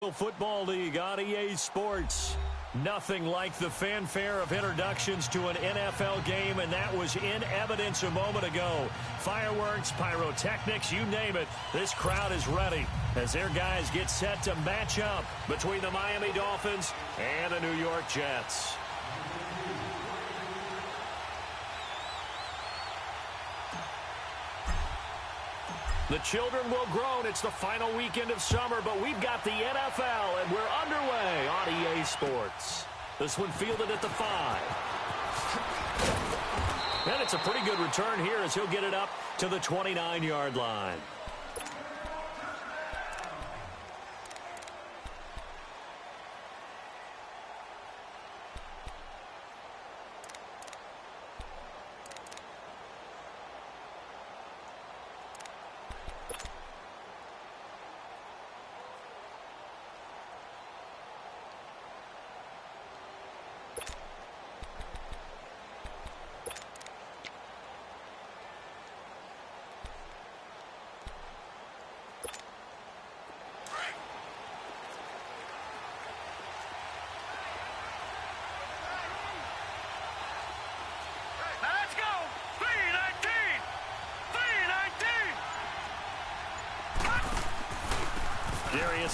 Football League on EA Sports. Nothing like the fanfare of introductions to an NFL game, and that was in evidence a moment ago. Fireworks, pyrotechnics, you name it. This crowd is ready as their guys get set to match up between the Miami Dolphins and the New York Jets. The children will groan. It's the final weekend of summer, but we've got the NFL, and we're underway on EA Sports. This one fielded at the 5. And it's a pretty good return here as he'll get it up to the 29-yard line.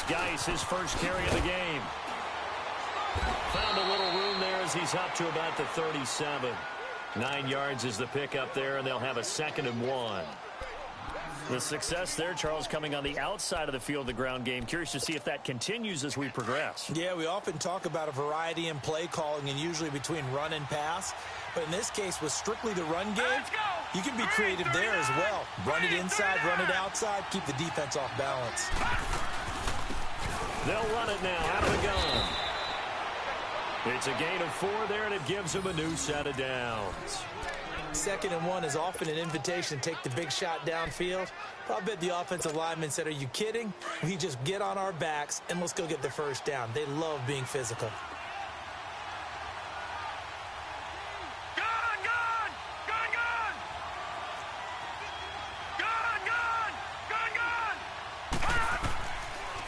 Geis, his first carry of the game. Found a little room there as he's up to about the 37. 9 yards is the pickup there, and they'll have a 2nd and 1. The success there, Charles, coming on the outside of the field, the ground game. Curious to see if that continues as we progress. Yeah, we often talk about a variety in play calling and usually between run and pass. But in this case, with strictly the run game, you can be creative there as well. Run it inside, run it outside, keep the defense off balance. They'll run it now out of the gun. It's a gain of 4 there, and it gives them a new set of downs. 2nd and 1 is often an invitation to take the big shot downfield. But I bet the offensive lineman said, are you kidding? We just get on our backs, and let's go get the first down. They love being physical.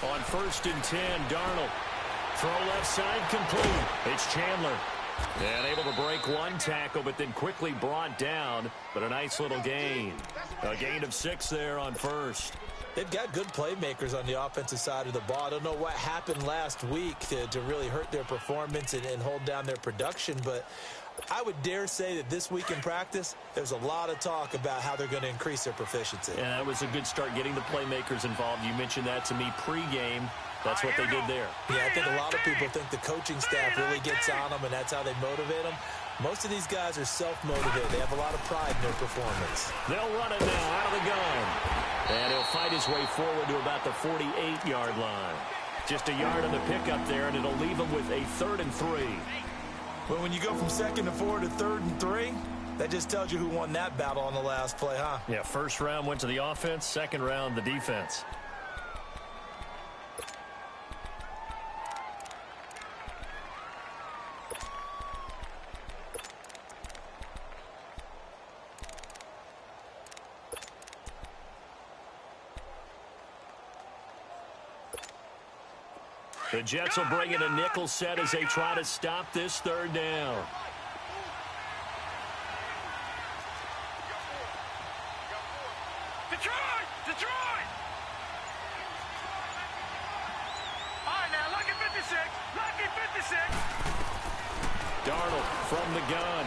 On 1st and 10, Darnold. Throw left side complete. It's Chandler. And able to break one tackle, but then quickly brought down. But a nice little gain. A gain of 6 there on 1st. They've got good playmakers on the offensive side of the ball. I don't know what happened last week to really hurt their performance and hold down their production, but I would dare say that this week in practice, there's a lot of talk about how they're going to increase their proficiency. And that was a good start getting the playmakers involved. You mentioned that to me pregame. That's what they did there. Yeah, I think a lot of people think the coaching staff really gets on them, and that's how they motivate them. Most of these guys are self-motivated. They have a lot of pride in their performance. They'll run it now out of the gun. And he'll fight his way forward to about the 48-yard line. Just a yard on the pickup there, and it'll leave him with a 3rd and 3. Well, when you go from 2nd and 4 to 3rd and 3, that just tells you who won that battle on the last play, huh? Yeah, 1st round went to the offense, 2nd round the defense. The Jets will bring in a nickel set as they try to stop this 3rd down. Detroit! All right, now, lucky 56. Darnold from the gun.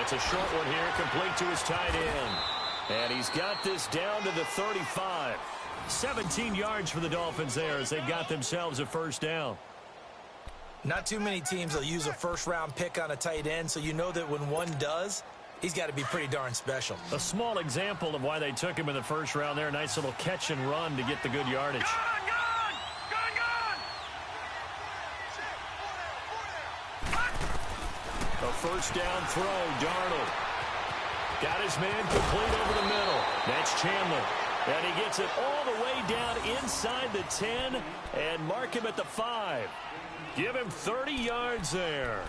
It's a short one here, complete to his tight end. And he's got this down to the 35. 17 yards for the Dolphins there as they've got themselves a 1st down. Not too many teams will use a 1st-round pick on a tight end, so you know that when one does, he's got to be pretty darn special. A small example of why they took him in the 1st round there. Nice little catch and run to get the good yardage. Gun! A 1st down throw, Darnold. Got his man complete over the middle. That's Chandler. And he gets it all the way down inside the 10 and mark him at the 5. Give him 30 yards there.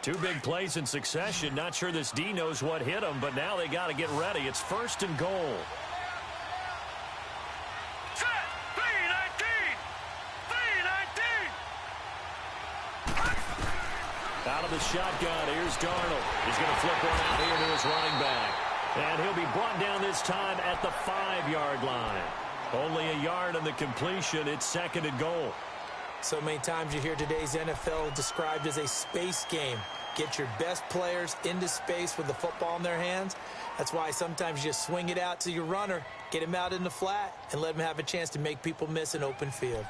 Two big plays in succession. Not sure this D knows what hit him, but now they got to get ready. It's 1st and goal. out of the shotgun. Here's Darnold. He's going to flip one out here to his running back. And he'll be brought down this time at the 5-yard line. Only a yard on the completion. It's 2nd and goal. So many times you hear today's NFL described as a space game. Get your best players into space with the football in their hands. That's why sometimes you just swing it out to your runner, get him out in the flat, and let him have a chance to make people miss an open field.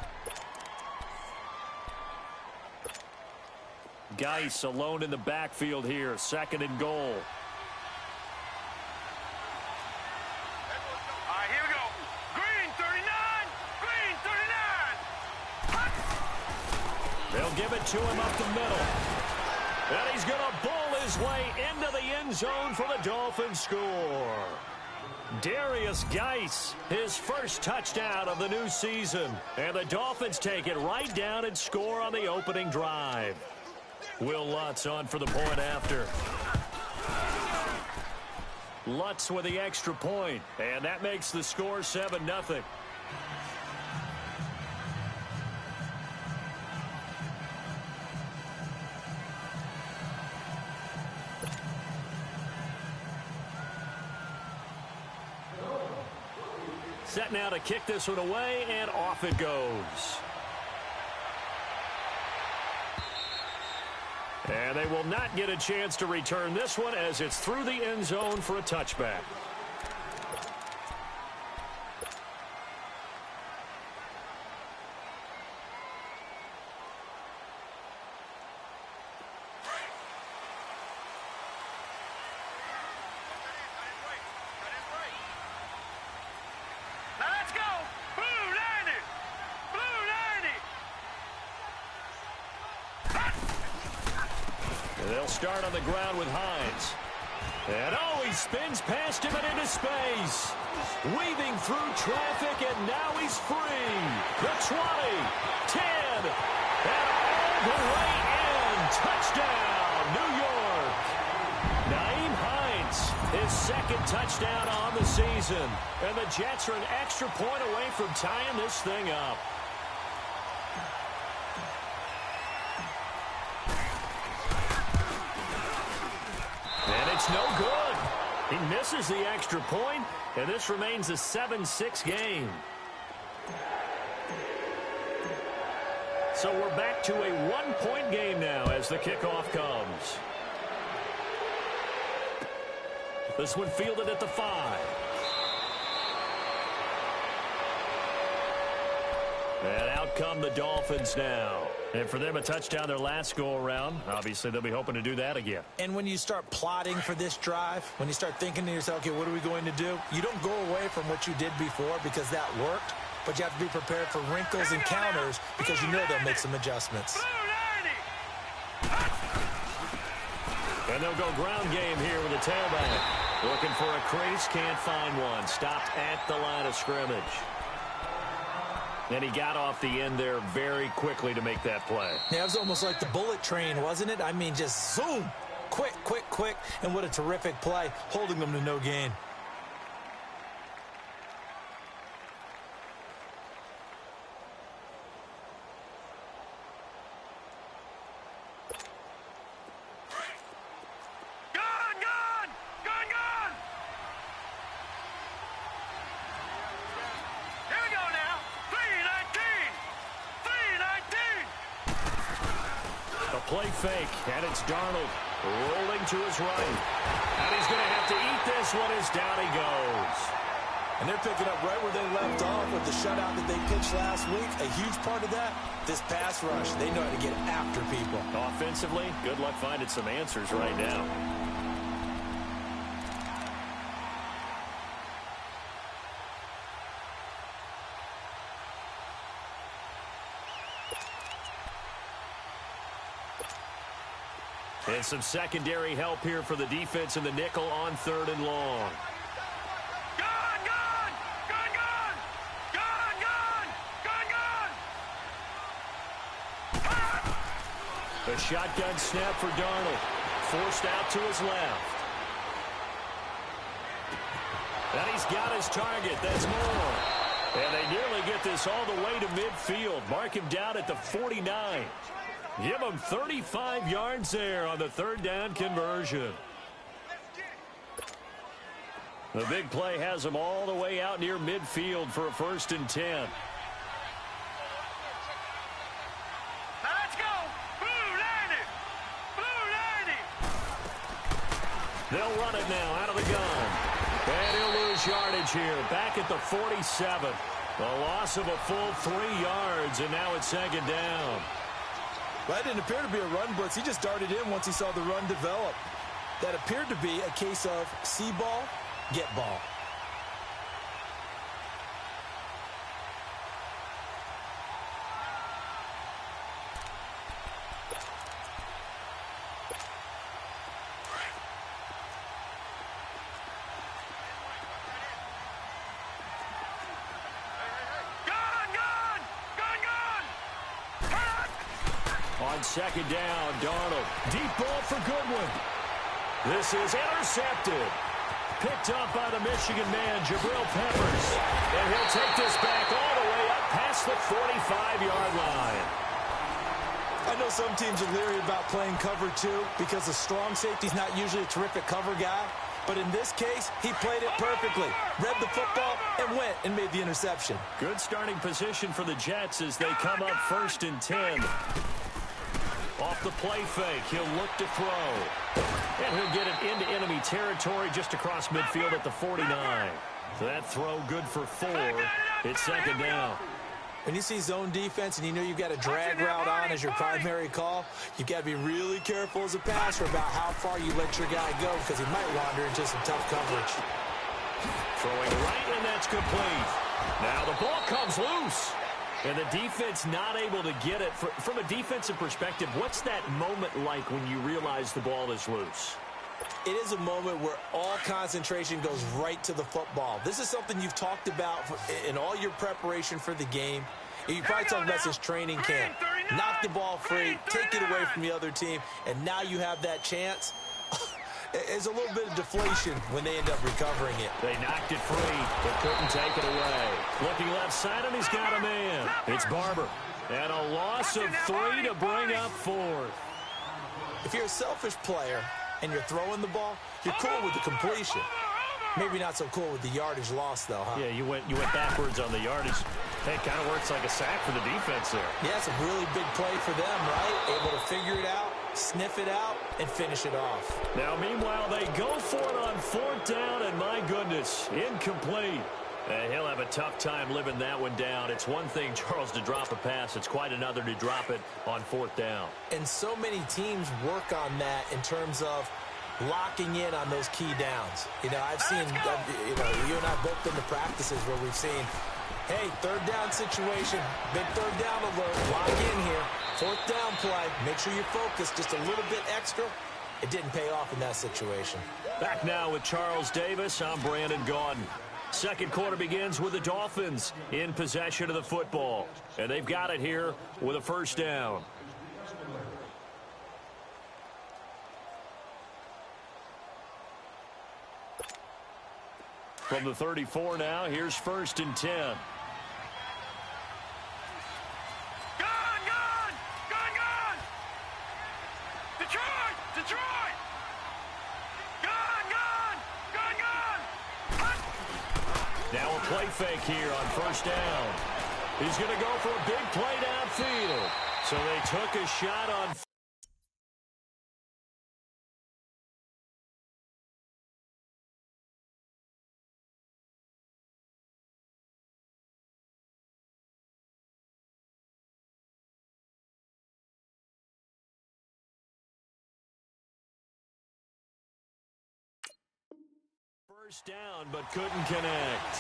Geis alone in the backfield here. 2nd and goal. All right, here we go. Green 39. Green 39. They'll give it to him up the middle. And he's going to bowl his way into the end zone for the Dolphins score. Darius Geis, his first touchdown of the new season. And the Dolphins take it right down and score on the opening drive. Will Lutz on for the point after. Lutz with the extra point. And that makes the score 7-0. Set now to kick this one away, and off it goes. And they will not get a chance to return this one as it's through the end zone for a touchback. Now let's go. Blue 90. Blue 90. And they'll start on the ground with Hines. And oh, he spins past him and into space. Weaving through traffic, and now he's free. The 20, 10, and all the way in. Touchdown, New York. Nyheim Hines, his 2nd touchdown on the season. And the Jets are an extra point away from tying this thing up. And it's no good. He misses the extra point, and this remains a 7-6 game. So we're back to a 1-point game now as the kickoff comes. This one fielded at the 5. And out come the Dolphins now. And for them, a touchdown their last go-around. Obviously, they'll be hoping to do that again. And when you start plotting for this drive, when you start thinking to yourself, okay, what are we going to do? You don't go away from what you did before because that worked, but you have to be prepared for wrinkles and counters because you know they'll make some adjustments. Blue 90. And they'll go ground game here with a tailback. Looking for a crease, can't find one. Stopped at the line of scrimmage. And he got off the end there very quickly to make that play. Yeah, it was almost like the bullet train, wasn't it? I mean, just zoom. Quick, quick, quick. And what a terrific play, holding them to no gain. Play fake, and it's Darnold rolling to his right. And he's going to have to eat this one as down he goes. And they're picking up right where they left off with the shutout that they pitched last week. A huge part of that, this pass rush. They know how to get after people. Offensively, good luck finding some answers right now. And some secondary help here for the defense in the nickel on 3rd and long. Gun, gun! Gun, gun! Gun, gun! Gun, gun! A shotgun snap for Darnold. Forced out to his left. And he's got his target. That's more. And they nearly get this all the way to midfield. Mark him down at the 49. Give them 35 yards there on the third down conversion. The big play has them all the way out near midfield for a 1st and 10. Now let's go. Blue Landy. Blue Landy. They'll run it now out of the gun. And he'll lose yardage here. Back at the 47. A loss of a full 3 yards, and now it's 2nd down. Well, that didn't appear to be a run blitz. He just darted in once he saw the run develop. That appeared to be a case of see ball, get ball. On 2nd down, Darnold. Deep ball for Goodwin. This is intercepted. Picked up by the Michigan man, Jabril Peppers. And he'll take this back all the way up past the 45-yard line. I know some teams are leery about playing cover 2 because a strong safety's not usually a terrific cover guy. But in this case, he played it perfectly. Read the football and went and made the interception. Good starting position for the Jets as they come up 1st and 10. Off the play fake, he'll look to throw. And he'll get it into enemy territory just across midfield at the 49. So that throw good for 4. It's 2nd down. When you see zone defense and you know you've got a drag route on as your primary call, you've got to be really careful as a passer about how far you let your guy go because he might wander into some tough coverage. Throwing right, and that's complete. Now the ball comes loose. And the defense not able to get it. From a defensive perspective, what's that moment like when you realize the ball is loose? It is a moment where all concentration goes right to the football. This is something you've talked about in all your preparation for the game. You probably talked about since training camp. Knock the ball free, take it away from the other team, and now you have that chance. There's a little bit of deflation when they end up recovering it. They knocked it free, but couldn't take it away. Looking left side, and he's got a man. It's Barber. And a loss of 3 to bring up 4th. If you're a selfish player and you're throwing the ball, you're cool with the completion. Maybe not so cool with the yardage loss, though, huh? Yeah, you went backwards on the yardage. Hey, it kind of works like a sack for the defense there. Yeah, it's a really big play for them, right? Able to figure it out, sniff it out, and finish it off. Now, meanwhile, they go for it on 4th down, and my goodness, incomplete. He'll have a tough time living that one down. It's one thing, Charles, to drop a pass. It's quite another to drop it on 4th down. And so many teams work on that in terms of locking in on those key downs. You know, I've seen, you and I both been to practices where we've seen, hey, 3rd down situation, big 3rd down alert, lock in here. 4th down play, make sure you focus just a little bit extra. It didn't pay off in that situation. Back now with Charles Davis, I'm Brandon Gaudin. 2nd quarter begins with the Dolphins in possession of the football. And they've got it here with a 1st down. From the 34 now, here's 1st and 10. Gun! Gun! Gun! Gun! Detroit! Detroit! Gun! Gun! Gun! Gun! Hut! Now a play fake here on 1st down. He's going to go for a big play downfield. So they took a shot on. First down, but couldn't connect.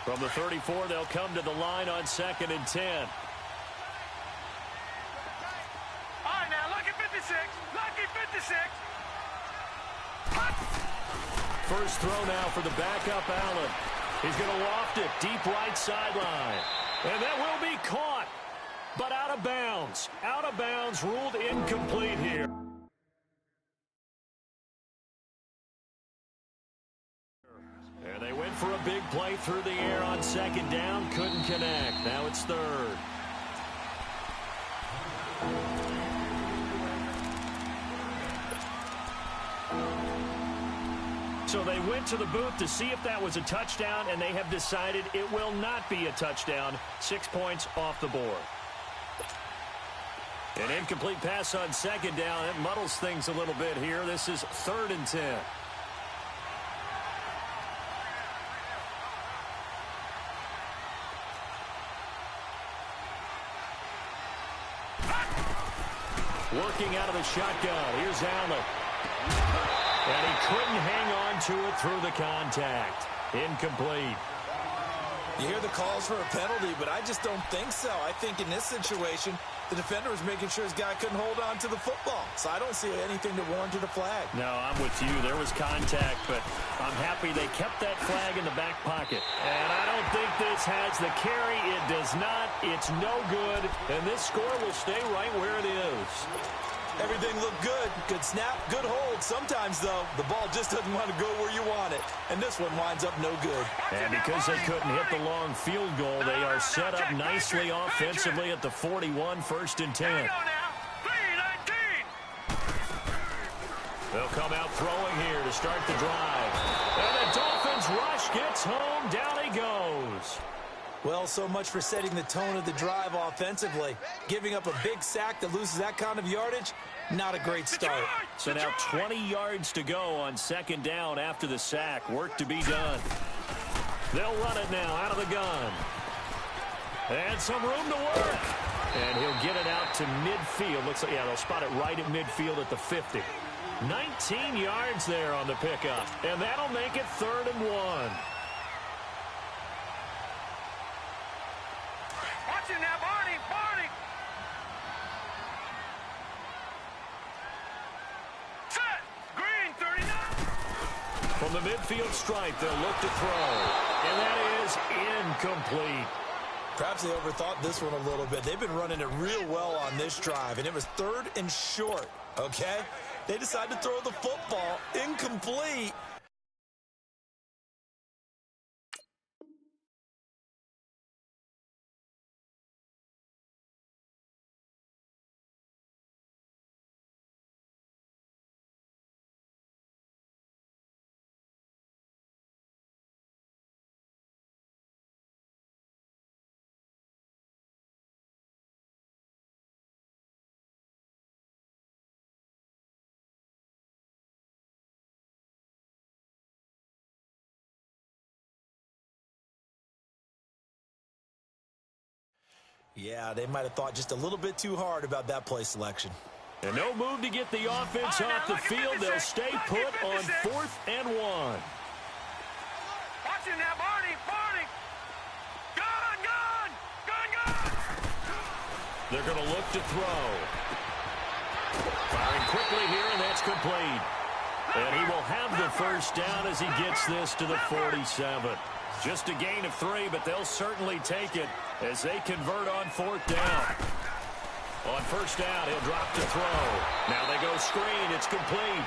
From the 34, they'll come to the line on 2nd and 10. All right, now, lucky 56. Lucky 56. Hut! First throw now for the backup, Allen. He's going to loft it deep right sideline. And that will be caught, but out of bounds. Out of bounds, ruled incomplete here. And they went for a big play through the air on second down. Couldn't connect. Now it's third. So they went to the booth to see if that was a touchdown, and they have decided it will not be a touchdown. 6 points off the board. An incomplete pass on second down. It muddles things a little bit here. This is 3rd and 10. Working out of the shotgun. Here's Allen. And he couldn't hang on to it through the contact. Incomplete. You hear the calls for a penalty, but I just don't think so. I think in this situation, the defender was making sure his guy couldn't hold on to the football. So I don't see anything that warranted a flag. No, I'm with you. There was contact, but I'm happy they kept that flag in the back pocket. And I don't think this has the carry. It does not. It's no good. And this score will stay right where it is. Everything looked good. Good snap, good hold. Sometimes, though, the ball just doesn't want to go where you want it. And this one winds up no good. And because they couldn't hit the long field goal, they are set up nicely offensively at the 41, 1st and 10. They'll come out throwing here to start the drive. And the Dolphins rush gets home. Down he goes. Well, so much for setting the tone of the drive offensively. Giving up a big sack that loses that kind of yardage, not a great start. So now 20 yards to go on second down after the sack. Work to be done. They'll run it now out of the gun. And some room to work. And he'll get it out to midfield. Looks like, yeah, they'll spot it right at midfield at the 50. 19 yards there on the pickup. And that'll make it 3rd and 1. Now, Barney, Barney. Set. Green, 39. From the midfield stripe, they'll look to throw. And that is incomplete. Perhaps they overthought this one a little bit. They've been running it real well on this drive, and it was 3rd and short, okay? They decided to throw the football incomplete. Yeah, they might have thought just a little bit too hard about that play selection. And no move to get the offense off the field. They'll stay put on 4th and 1. Watch it now, Barney, Barney. Gun. They're going to look to throw. Firing quickly here, and that's complete. And he will have the first down as he gets this to the 47. Just a gain of 3, but they'll certainly take it as they convert on 4th down. On 1st down, he'll drop to throw. Now they go screen. It's complete.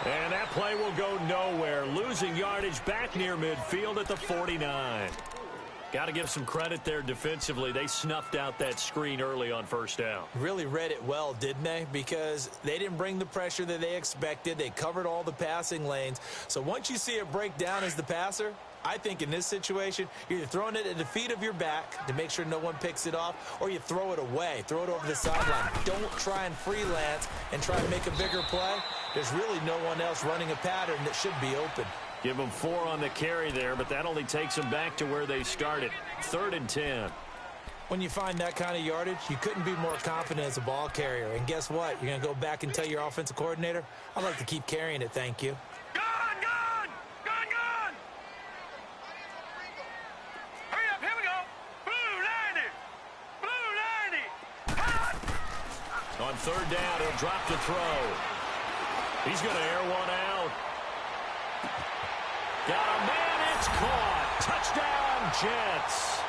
And that play will go nowhere. Losing yardage back near midfield at the 49. Got to give some credit there defensively. They snuffed out that screen early on 1st down. Really read it well, didn't they? Because they didn't bring the pressure that they expected. They covered all the passing lanes. So once you see it break down as the passer, I think in this situation, you're either throwing it at the feet of your back to make sure no one picks it off, or you throw it away, throw it over the sideline. Don't try and freelance and try and make a bigger play. There's really no one else running a pattern that should be open. Give them 4 on the carry there, but that only takes them back to where they started. 3rd and 10. When you find that kind of yardage, you couldn't be more confident as a ball carrier. And guess what? You're going to go back and tell your offensive coordinator, I'd like to keep carrying it, thank you. Gun. Hurry up, here we go. Blue 90. On 3rd down, he'll drop to throw. He's going to air one out. Got a man, it's caught. Touchdown, Jets.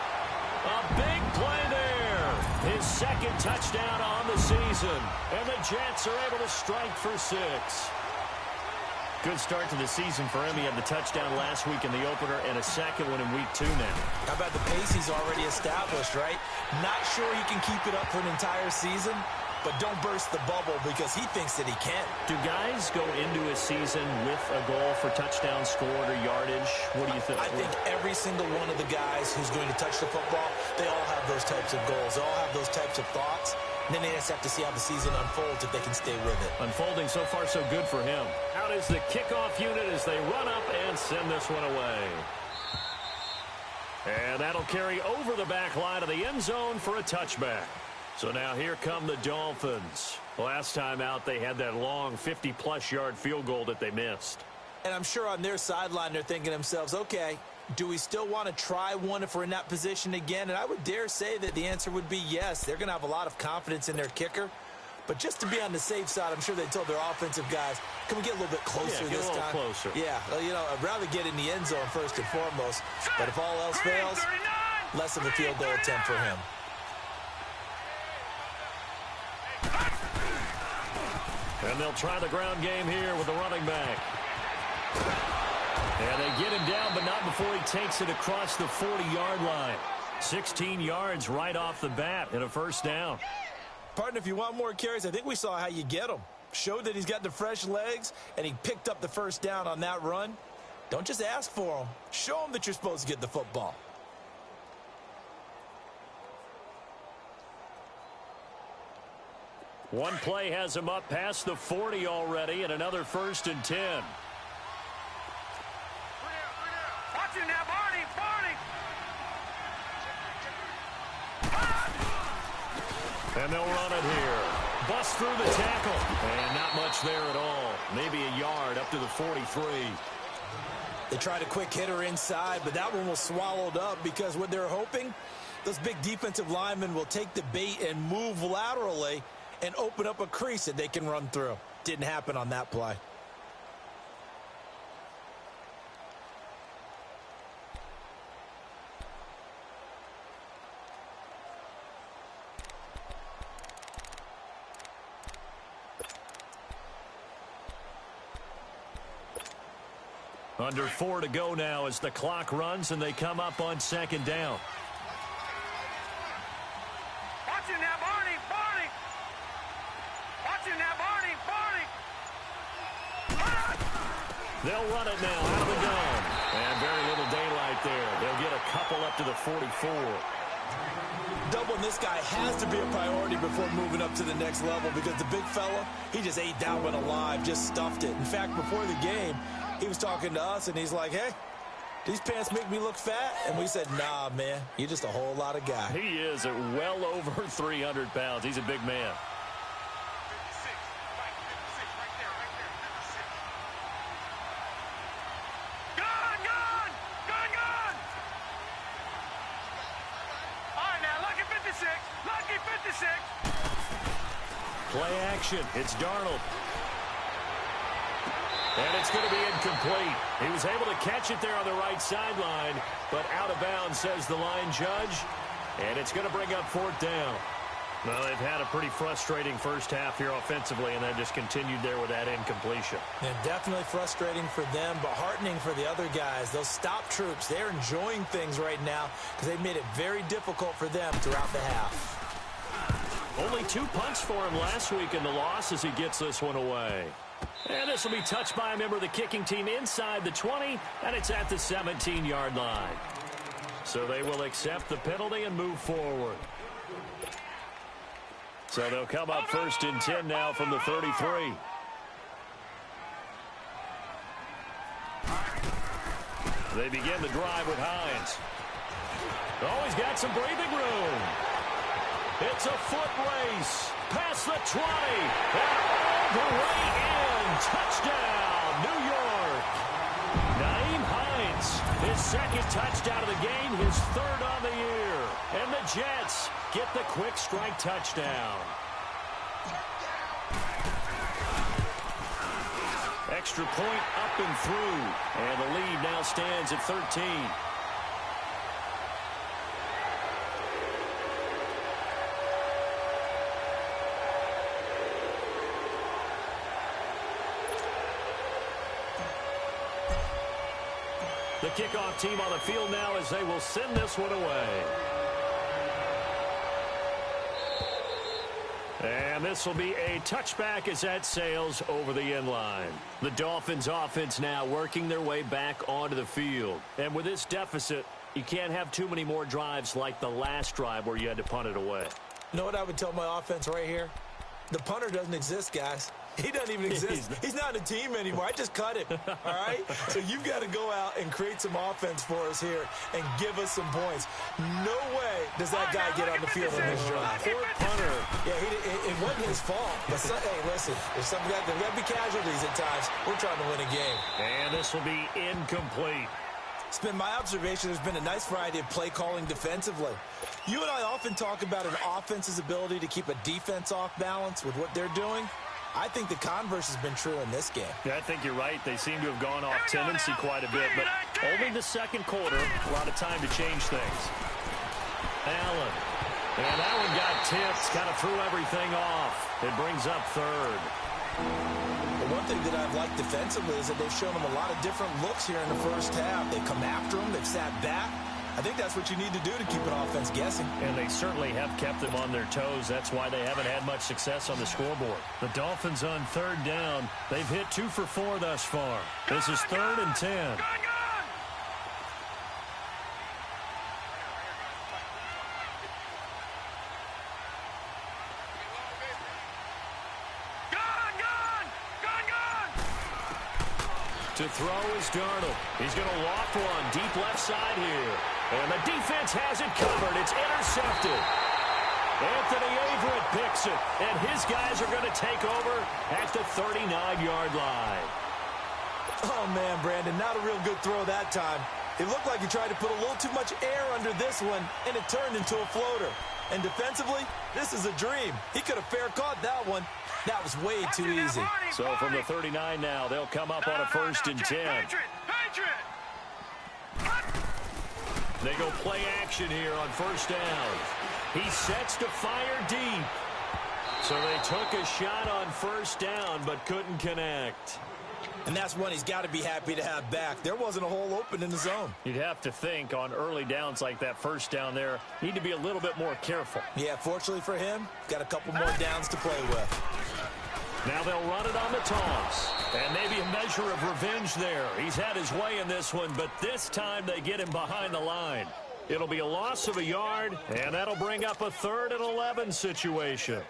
A big play there. His second touchdown on the season. And the Jets are able to strike for 6. Good start to the season for him. He had the touchdown last week in the opener and a second one in week 2 now. How about the pace he's already established, right? Not sure he can keep it up for an entire season, but don't burst the bubble because he thinks that he can. Do guys go into a season with a goal for touchdown scored or yardage? What do you think? I think every single one of the guys who's going to touch the football, they all have those types of goals. They all have those types of thoughts. And then they just have to see how the season unfolds if they can stay with it. Unfolding so far so good for him. Out is the kickoff unit as they run up and send this one away. And that'll carry over the back line of the end zone for a touchback. So now here come the Dolphins. Last time out, they had that long 50-plus yard field goal that they missed. And I'm sure on their sideline, they're thinking to themselves, okay, do we still want to try one if we're in that position again? And I would dare say that the answer would be yes. They're going to have a lot of confidence in their kicker. But just to be on the safe side, I'm sure they told their offensive guys, can we get a little bit closer this time? Closer. Yeah, well, you know, I'd rather get in the end zone first and foremost. But if all else fails, less of a field goal attempt for him. And they'll try the ground game here with the running back. And they get him down, but not before he takes it across the 40-yard line. 16 yards right off the bat and a first down. Partner, if you want more carries, I think we saw how you get them. Showed that he's got the fresh legs, and he picked up the first down on that run. Don't just ask for them. Show them that you're supposed to get the football. One play has him up past the 40 already, and another 1st and 10. Watch it now, Barney, Barney. And they'll run it here. Bust through the tackle. And not much there at all. Maybe a yard up to the 43. They tried a quick hitter inside, but that one was swallowed up because what they're hoping, those big defensive linemen will take the bait and move laterally and open up a crease that they can run through. Didn't happen on that play. Under 4 to go now as the clock runs and they come up on 2nd down. Watch it now, Barney, Barney. Watch it now, Barney, Barney. They'll run it now out of the gun. And very little daylight there. They'll get a couple up to the 44. Doubling this guy has to be a priority before moving up to the next level because the big fella, he just ate that one alive, just stuffed it. In fact, before the game, he was talking to us, and he's like, hey, these pants make me look fat? And we said, nah, man, you're just a whole lot of guy. He is at well over 300 pounds. He's a big man. Play action. It's Darnold. And it's going to be incomplete. He was able to catch it there on the right sideline, but out of bounds, says the line judge. And it's going to bring up 4th down. Well, they've had a pretty frustrating first half here offensively, and then just continued there with that incompletion. And definitely frustrating for them, but heartening for the other guys. Those stop troops, they're enjoying things right now because they've made it very difficult for them throughout the half. Only 2 punts for him last week in the loss as he gets this one away. And this will be touched by a member of the kicking team inside the 20, and it's at the 17-yard line. So they will accept the penalty and move forward. So they'll come up 1st and 10 now from the 33. They begin the drive with Hines. Oh, he's got some breathing room. It's a foot race. Past the 20. And all the way in. Touchdown, New York. Nyheim Hines, his 2nd touchdown of the game, his 3rd on the year. And the Jets get the quick strike touchdown. Extra point up and through. And the lead now stands at 13. The kickoff team on the field now as they will send this one away. And this will be a touchback as that sails over the end line. The Dolphins offense now working their way back onto the field. And with this deficit, you can't have too many more drives like the last drive where you had to punt it away. You know what I would tell my offense right here? The punter doesn't exist, guys. He doesn't even exist. He's not a team anymore. I just cut him, all right? So you've got to go out and create some offense for us here and give us some points. No way does that guy get on the field in this drive. Poor punter. Yeah, it wasn't his fault. But hey, listen, there's got to be casualties at times. We're trying to win a game. And this will be incomplete. It's been my observation there's been a nice variety of play calling defensively. You and I often talk about an offense's ability to keep a defense off balance with what they're doing. I think the converse has been true in this game. Yeah, I think you're right. They seem to have gone off tendency quite a bit, but only the second quarter, a lot of time to change things. Allen. And that one got tipped, kind of threw everything off. It brings up third. The one thing that I've liked defensively is that they've shown them a lot of different looks here in the first half. They've come after them. They've sat back. I think that's what you need to do to keep an offense guessing. And they certainly have kept them on their toes. That's why they haven't had much success on the scoreboard. The Dolphins on third down. They've hit 2 for 4 thus far. This is 3rd and 10. To throw is Darnold. He's going to loft one deep left side here. And the defense has it covered. It's intercepted. Anthony Averett picks it. And his guys are going to take over at the 39-yard line. Oh, man, Brandon, not a real good throw that time. It looked like he tried to put a little too much air under this one, and it turned into a floater. And defensively, this is a dream. He could have fair caught that one. That was way too easy. So from the 39 now, they'll come up on a 1st and 10. They go play action here on 1st down. He sets to fire deep. So they took a shot on 1st down but couldn't connect. And that's one he's got to be happy to have back. There wasn't a hole open in the zone. You'd have to think on early downs like that 1st down there, need to be a little bit more careful. Yeah, fortunately for him, got a couple more downs to play with. Now they'll run it on the toss. And maybe a measure of revenge there. He's had his way in this one, but this time they get him behind the line. It'll be a loss of a yard, and that'll bring up a 3rd and 11 situation.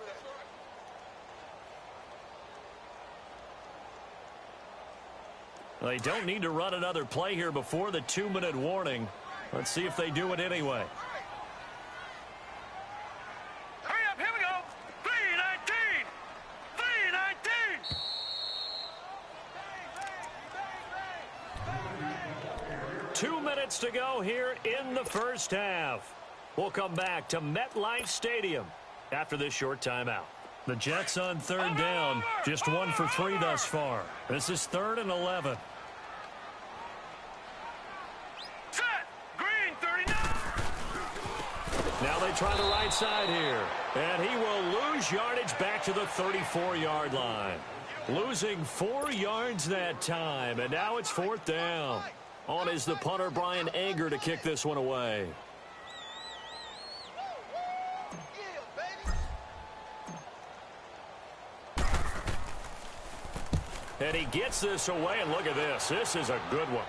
They don't need to run another play here before the 2-minute warning. Let's see if they do it anyway. Hurry up, here we go. 3:19. 3:19. 2 minutes to go here in the 1st half. We'll come back to MetLife Stadium after this short timeout. The Jets on 3rd down, just 1 for 3 thus far. This is 3rd and 11. Set. Green, 39. Now they try the right side here. And he will lose yardage back to the 34-yard line. Losing 4 yards that time. And now it's 4th down. On is the punter, Brian Anger, to kick this one away. And he gets this away, and look at this. This is a good one.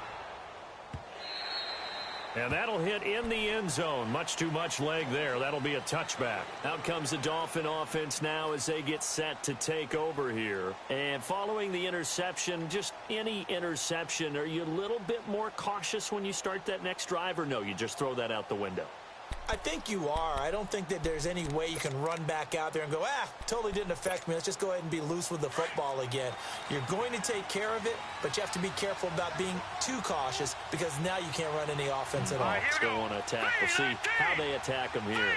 And that'll hit in the end zone. Much too much leg there. That'll be a touchback. Out comes the Dolphin offense now as they get set to take over here. And following the interception, just any interception, are you a little bit more cautious when you start that next drive, or no, you just throw that out the window? I think you are. I don't think that there's any way you can run back out there and go, totally didn't affect me. Let's just go ahead and be loose with the football again. You're going to take care of it, but you have to be careful about being too cautious because now you can't run any offense at all. Let's go on attack. We'll see how they attack him here.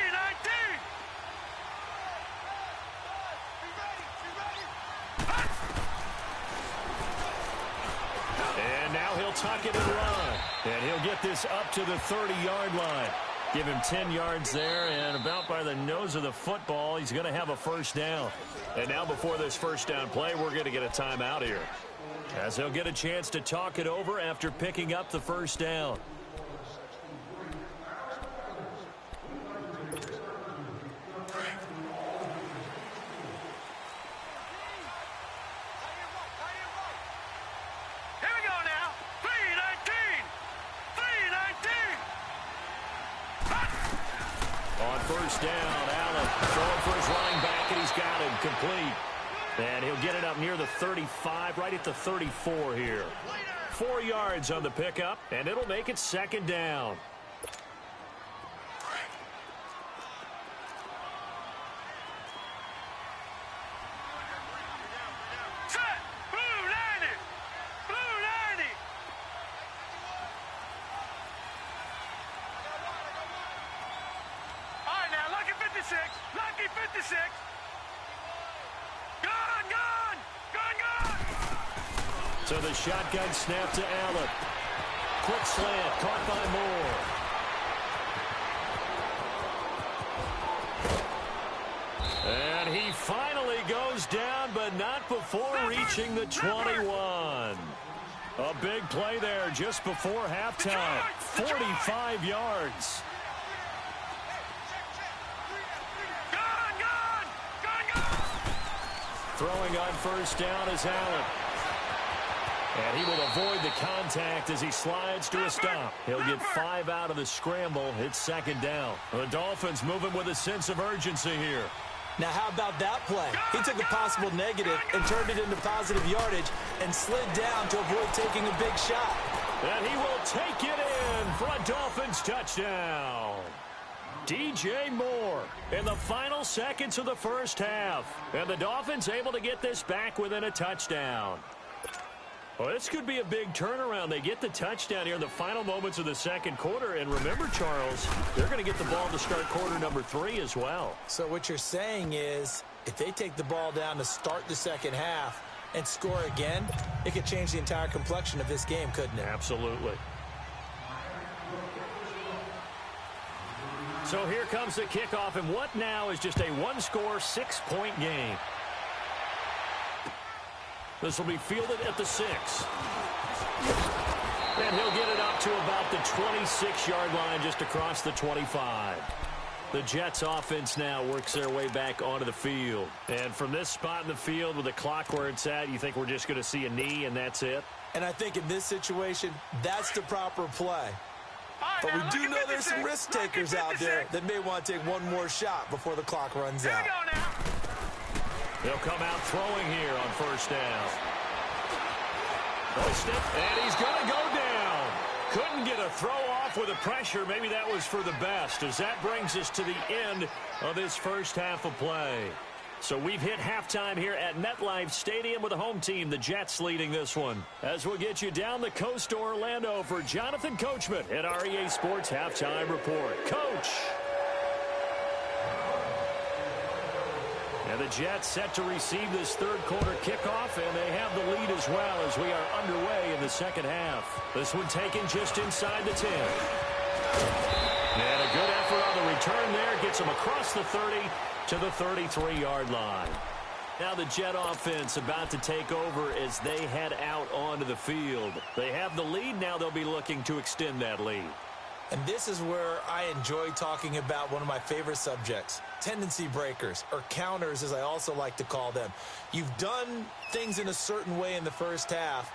And now he'll tuck it and run. And he'll get this up to the 30-yard line. Give him 10 yards there, and about by the nose of the football, he's going to have a first down. And now before this first down play, we're going to get a timeout here, as he'll get a chance to talk it over after picking up the first down. First down, Allen throwing for his running back, and he's got him complete. And he'll get it up near the 35, right at the 34 here. 4 yards on the pickup, and it'll make it second down. Set! Blue 90! Blue 90! All right, now, lucky 56. Lucky 56. Gun, gun! Gun, gun! So the shotgun snap to Allen. Quick slant, caught by Moore. And he finally goes down, but not before reaching the 21. A big play there just before halftime. 45 yards. Throwing on first down is Allen. And he will avoid the contact as he slides to a stop. He'll get 5 out of the scramble. It's second down. The Dolphins moving with a sense of urgency here. Now, how about that play? He took a possible negative and turned it into positive yardage and slid down to avoid taking a big shot. And he will take it in for a Dolphins touchdown. DJ Moore in the final seconds of the first half. And the Dolphins able to get this back within a touchdown. Well, this could be a big turnaround. They get the touchdown here in the final moments of the second quarter. And remember, Charles, they're going to get the ball to start quarter number 3 as well. So what you're saying is if they take the ball down to start the second half and score again, it could change the entire complexion of this game, couldn't it? Absolutely. So here comes the kickoff, and what now is just a one-score, 6-point game. This will be fielded at the 6. And he'll get it up to about the 26-yard line, just across the 25. The Jets offense now works their way back onto the field. And from this spot in the field with the clock where it's at, you think we're just going to see a knee and that's it? And I think in this situation, that's the proper play. But we do know there's some risk takers out there that may want to take one more shot before the clock runs out. They'll come out throwing here on first down. And he's going to go down. Couldn't get a throw off with the pressure. Maybe that was for the best, as that brings us to the end of this first half of play. So we've hit halftime here at MetLife Stadium with the home team, the Jets, leading this one. As we'll get you down the coast to Orlando for Jonathan Coachman at REA Sports Halftime Report. Coach. And the Jets set to receive this third quarter kickoff, and they have the lead as well as we are underway in the second half. This one taken just inside the 10. And a good effort on the return there. Gets them across the 30 to the 33-yard line. Now the Jet offense about to take over as they head out onto the field. They have the lead. Now they'll be looking to extend that lead. And this is where I enjoy talking about one of my favorite subjects, tendency breakers, or counters as I also like to call them. You've done things in a certain way in the first half,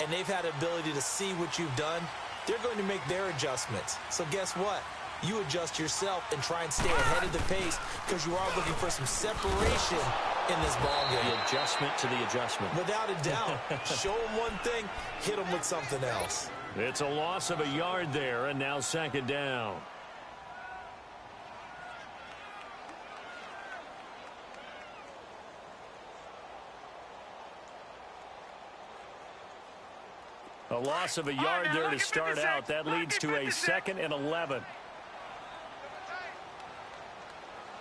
and they've had the ability to see what you've done. They're going to make their adjustments. So guess what? You adjust yourself and try and stay ahead of the pace because you are looking for some separation in this ballgame. The adjustment to the adjustment. Without a doubt. Show them one thing, hit them with something else. It's a loss of a yard there, and now second down. A loss of a yard there to start out. That leads to a 2nd and 11.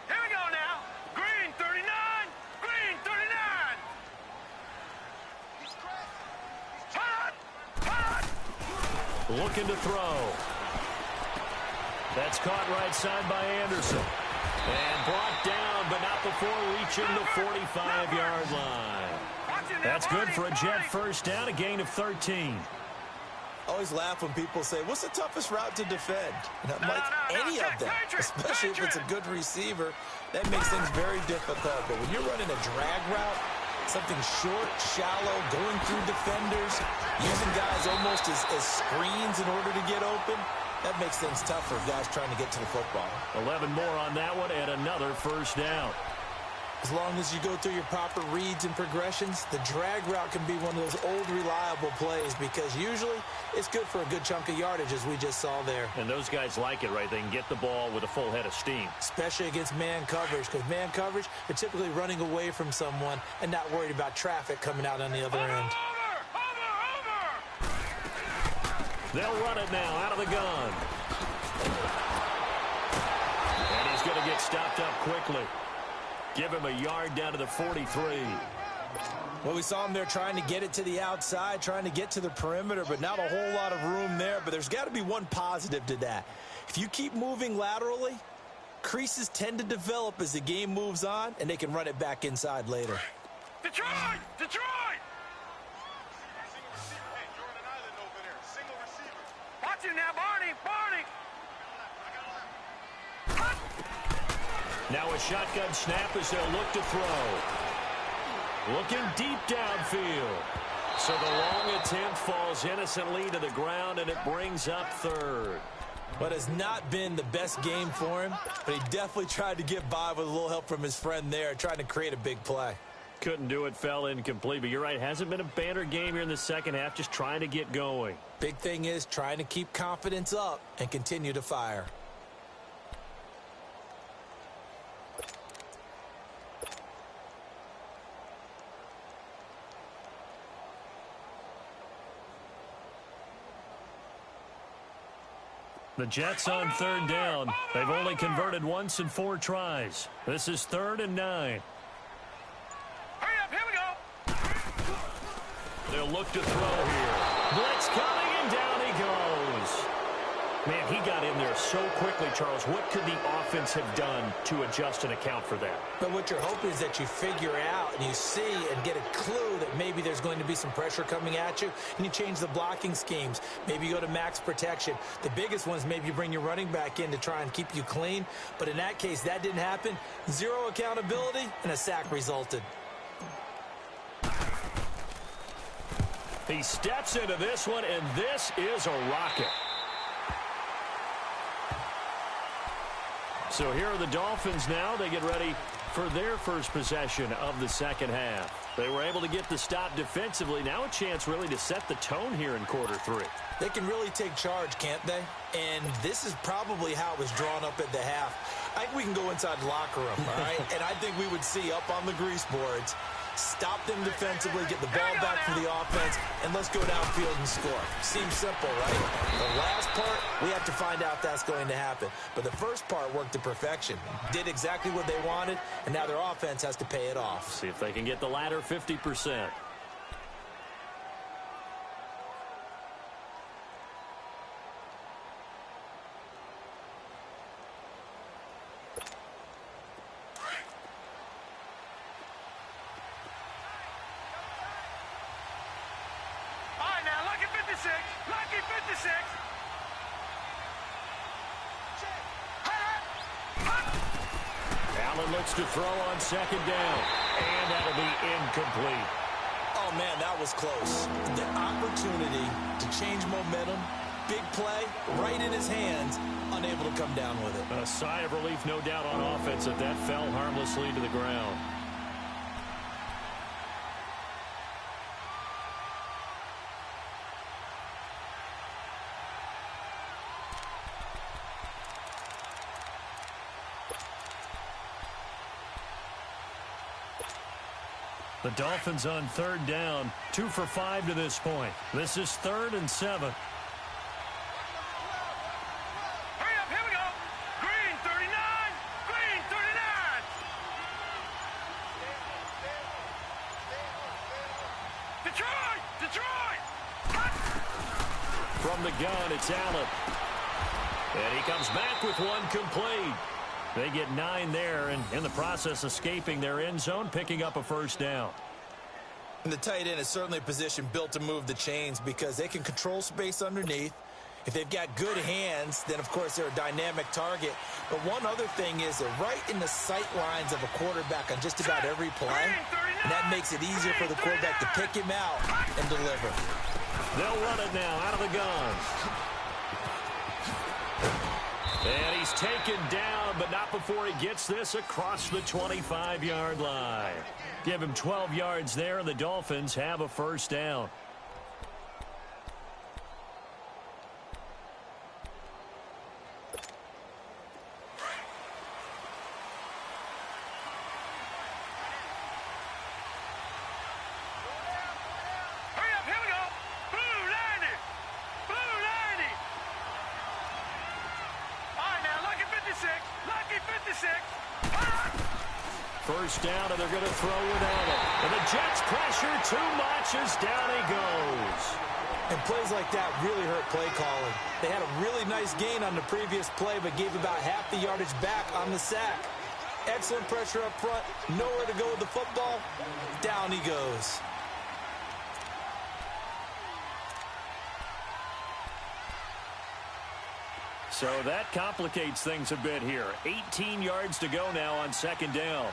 Here we go now. Green 39. Green 39. Hot. Hot. Looking to throw. That's caught right side by Anderson. And brought down, but not before reaching the 45-yard line. That's good for a Jet first down, a gain of 13. I always laugh when people say, what's the toughest route to defend? And I'm like, any of them, especially if it's a good receiver. That makes things very difficult. But when you're running a drag route, something short, shallow, going through defenders, using guys almost as screens in order to get open, that makes things tough for guys trying to get to the football. 11 more on that one and another first down. As long as you go through your proper reads and progressions, the drag route can be one of those old reliable plays because usually it's good for a good chunk of yardage, as we just saw there. And those guys like it, right? They can get the ball with a full head of steam. Especially against man coverage, because man coverage, they're typically running away from someone and not worried about traffic coming out on the other end. They'll run it now out of the gun. And he's going to get stopped up quickly. Give him a yard down to the 43. Well, we saw him there trying to get it to the outside, trying to get to the perimeter, but not a whole lot of room there. But there's got to be one positive to that. If you keep moving laterally, creases tend to develop as the game moves on, and they can run it back inside later. Detroit! Detroit! Watch it now, Barney! Barney! Now a shotgun snap as they'll look to throw. Looking deep downfield. So the long attempt falls innocently to the ground, and it brings up third. But it's not been the best game for him, but he definitely tried to get by with a little help from his friend there, trying to create a big play. Couldn't do it, fell incomplete. But you're right, hasn't been a banner game here in the second half, just trying to get going. Big thing is trying to keep confidence up and continue to fire. The Jets on third down. They've only converted once in 4 tries. This is 3rd and 9. Hurry up, here we go! They'll look to throw here. Blitz coming, and down he goes. Man, he got in there so quickly, Charles. What could the offense have done to adjust and account for that? But what you're hoping is that you figure out and you see and get a clue that maybe there's going to be some pressure coming at you, and you change the blocking schemes. Maybe you go to max protection. The biggest one is maybe you bring your running back in to try and keep you clean. But in that case, that didn't happen. 0 accountability, and a sack resulted. He steps into this one, and this is a rocket. So here are the Dolphins now. They get ready for their first possession of the second half. They were able to get the stop defensively. Now a chance really to set the tone here in quarter 3. They can really take charge, can't they? And this is probably how it was drawn up at the half. I think we can go inside the locker room, all right? And I think we would see up on the grease boards, stop them defensively, get the ball back for the offense, and let's go downfield and score. Seems simple, right? The last part, we have to find out if that's going to happen. But the first part worked to perfection. Did exactly what they wanted, and now their offense has to pay it off. See if they can get the latter 50%. Lucky 56. Allen looks to throw on second down, and that'll be incomplete. Oh, man, that was close. The opportunity to change momentum, big play, right in his hands, unable to come down with it. A sigh of relief, no doubt, on offense that fell harmlessly to the ground. The Dolphins on third down, 2 for 5 to this point. This is 3rd and 7. Hurry up, here we go. Green 39. Green 39. Detroit. Detroit. From the gun, it's Allen. And he comes back with one complete. They get 9 there, and in the process escaping their end zone, picking up a first down. And the tight end is certainly a position built to move the chains because they can control space underneath. If they've got good hands, then, of course, they're a dynamic target. But one other thing is they're right in the sight lines of a quarterback on just about every play. And that makes it easier for the quarterback to pick him out and deliver. They'll run it now out of the gun. And he's taken down, but not before he gets this across the 25-yard line. Give him 12 yards there, and the Dolphins have a first down. First down, and they're going to throw without it. And the Jets pressure too much as down he goes. And plays like that really hurt play calling. They had a really nice gain on the previous play, but gave about half the yardage back on the sack. Excellent pressure up front. Nowhere to go with the football. Down he goes. So that complicates things a bit here. 18 yards to go now on second down.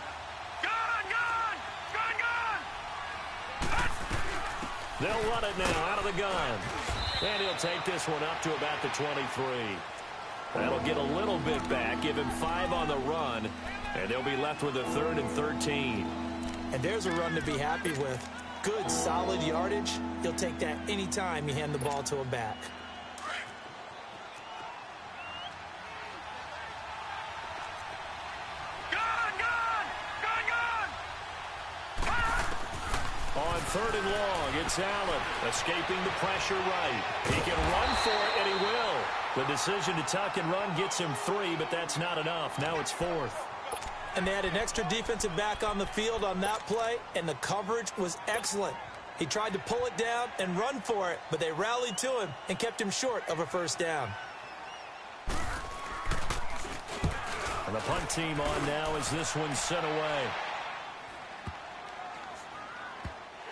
They'll run it now out of the gun. And he'll take this one up to about the 23. That'll get a little bit back, give him 5 on the run, and they'll be left with a 3rd and 13. And there's a run to be happy with. Good, solid yardage. He'll take that anytime you hand the ball to a back. On 3rd and long, it's Allen, escaping the pressure right. He can run for it, and he will. The decision to tuck and run gets him 3, but that's not enough. Now it's 4th. And they had an extra defensive back on the field on that play, and the coverage was excellent. He tried to pull it down and run for it, but they rallied to him and kept him short of a first down. And the punt team on now as this one's sent away.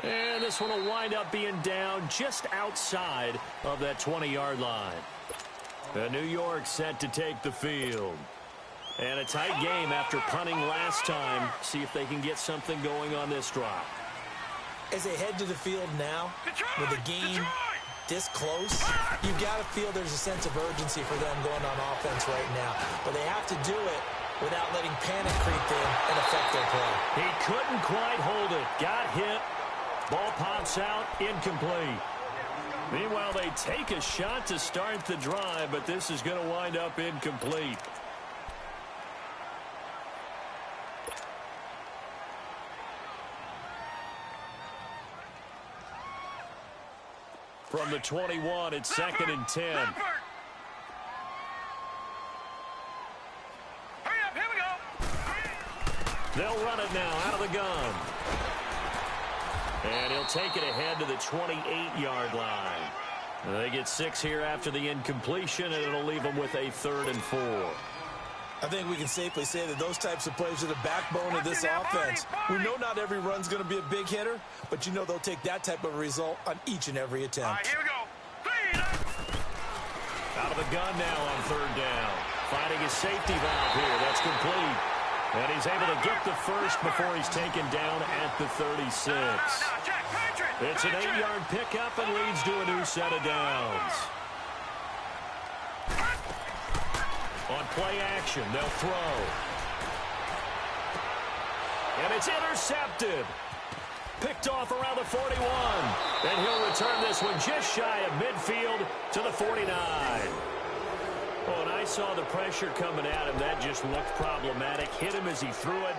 And this one will wind up being down just outside of that 20-yard line. The New York set to take the field. And a tight game after punting last time. See if they can get something going on this drive. As they head to the field now, with the game this close, you've got to feel there's a sense of urgency for them going on offense right now. But they have to do it without letting panic creep in and affect their play. He couldn't quite hold it. Got hit. Ball pops out, incomplete. Meanwhile, they take a shot to start the drive, but this is going to wind up incomplete. From the 21, it's 2nd and 10. Hurry up, here we go. They'll run it now out of the gun. And he'll take it ahead to the 28-yard line. They get 6 here after the incompletion, and it'll leave them with a 3rd and 4. I think we can safely say that those types of plays are the backbone of this offense. We know not every run's going to be a big hitter, but you know they'll take that type of result on each and every attempt. All right, here we go. Out of the gun now on 3rd down. Finding his safety valve here. That's complete. And he's able to get the first before he's taken down at the 36. It's an 8-yard pickup and leads to a new set of downs. On play action, they'll throw. And it's intercepted. Picked off around the 41. And he'll return this one just shy of midfield to the 49. Oh, and I saw the pressure coming at him. That just looked problematic. Hit him as he threw it,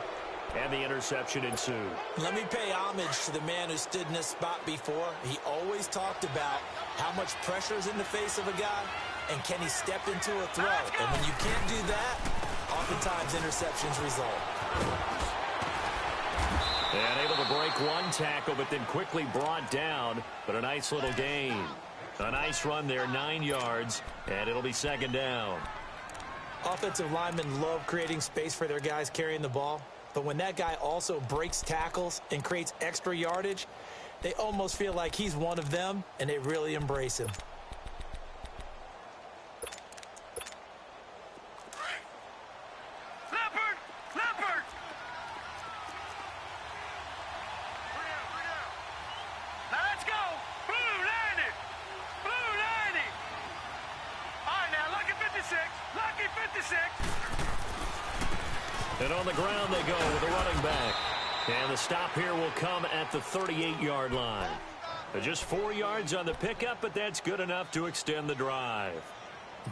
and the interception ensued. Let me pay homage to the man who stood in this spot before. He always talked about how much pressure is in the face of a guy, and can he step into a throw. And when you can't do that, oftentimes interceptions result. And able to break one tackle, but then quickly brought down. But a nice little gain. A nice run there, 9 yards, and it'll be 2nd down. Offensive linemen love creating space for their guys carrying the ball, but when that guy also breaks tackles and creates extra yardage, they almost feel like he's one of them, and they really embrace him. Leopard! Now let's go! Blue 90! Blue 90! All right, now, lucky 56! Lucky 56! And on the ground they go with a running back. And the stop here will come at the 38-yard line. Just 4 yards on the pickup, but that's good enough to extend the drive.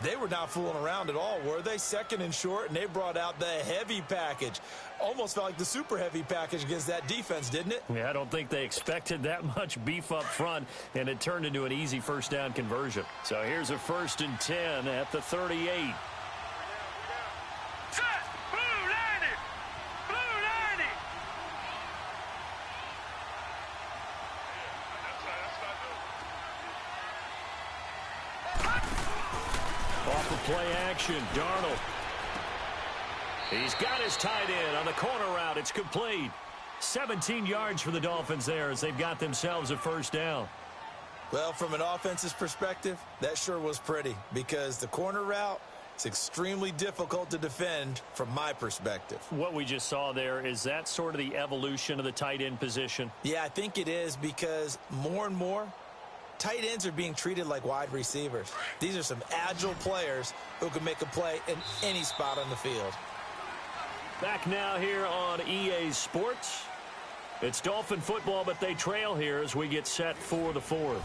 They were not fooling around at all, were they? Second and short, and they brought out the heavy package. Almost felt like the super heavy package against that defense, didn't it? Yeah, I don't think they expected that much beef up front, and it turned into an easy first down conversion. So here's a 1st and 10 at the 38. Set! Blue 90! Blue 90! Off of play action, Darnold. He's got his tight end on the corner route. It's complete. 17 yards for the Dolphins there as they've got themselves a first down. Well, from an offense's perspective, that sure was pretty because the corner route is extremely difficult to defend from my perspective. What we just saw there, is that sort of the evolution of the tight end position? Yeah, I think it is because more and more, tight ends are being treated like wide receivers. These are some agile players who can make a play in any spot on the field. Back now here on EA Sports. It's Dolphin football, but they trail here as we get set for the 4th.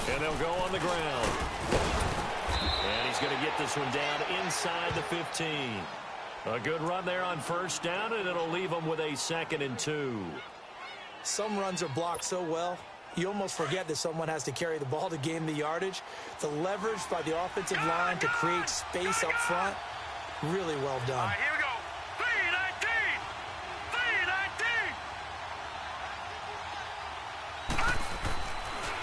And they'll go on the ground. And he's going to get this one down inside the 15. A good run there on first down, and it'll leave them with a 2nd and 2. Some runs are blocked so well, you almost forget that someone has to carry the ball to gain the yardage. The leverage by the offensive line to create space up front, really well done. All right, here we go. 319! 319!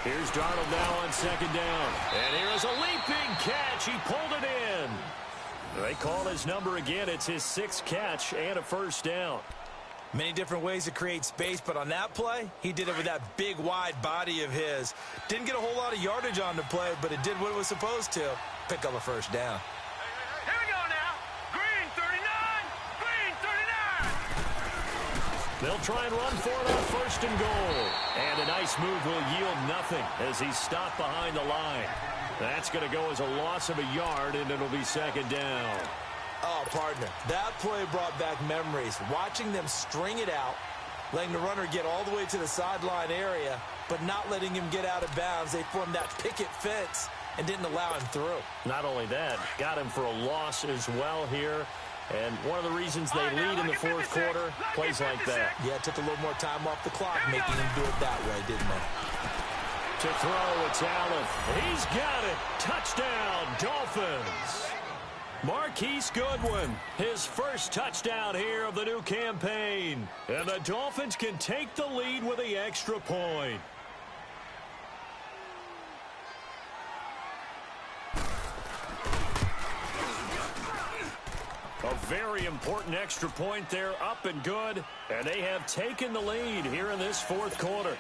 Here's Darnold now on 2nd down. And here's a leaping catch. He pulled it in. They call his number again. It's his 6th catch and a first down. Many different ways to create space, but on that play, he did it with that big, wide body of his. Didn't get a whole lot of yardage on the play, but it did what it was supposed to. Pick up a first down. Here we go now. Green 39! Green 39! They'll try and run for it on 1st and goal. And a nice move will yield nothing as he's stopped behind the line. That's going to go as a loss of a yard, and it'll be 2nd down. Oh, partner, that play brought back memories. Watching them string it out, letting the runner get all the way to the sideline area, but not letting him get out of bounds. They formed that picket fence and didn't allow him through. Not only that, got him for a loss as well here. And one of the reasons they lead in the 4th quarter, plays like that. Yeah, it took a little more time off the clock, making him do it that way, didn't they? To throw, it's Allen. He's got it. Touchdown, Dolphins. Marquise Goodwin, his first touchdown here of the new campaign. And the Dolphins can take the lead with the extra point. A very important extra point there, up and good. And they have taken the lead here in this 4th quarter.